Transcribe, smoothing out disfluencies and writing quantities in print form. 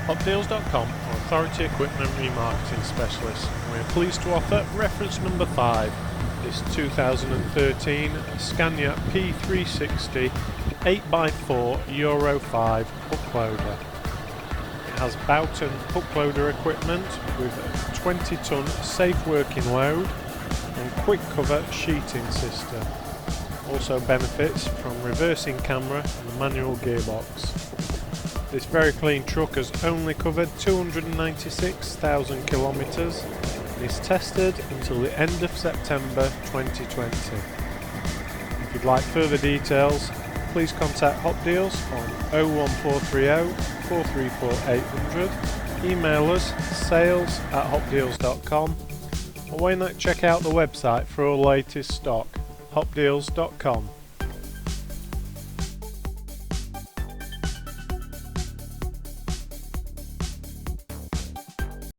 Hopdeals.com are authority equipment remarketing specialists. We are pleased to offer reference number 5, this 2013 Scania P360 8x4 Euro 5 hook loader. It has Boughton hook loader equipment with a 20-ton safe working load and Kwikcova sheeting system. Also benefits from reversing camera and a manual gearbox. This very clean truck has only covered 296,000 kilometres and is tested until the end of September 2020. If you'd like further details, please contact Hop Deals on 01430 434 800, email us sales@hopdeals.com, or why not check out the website for all latest stock, hopdeals.com.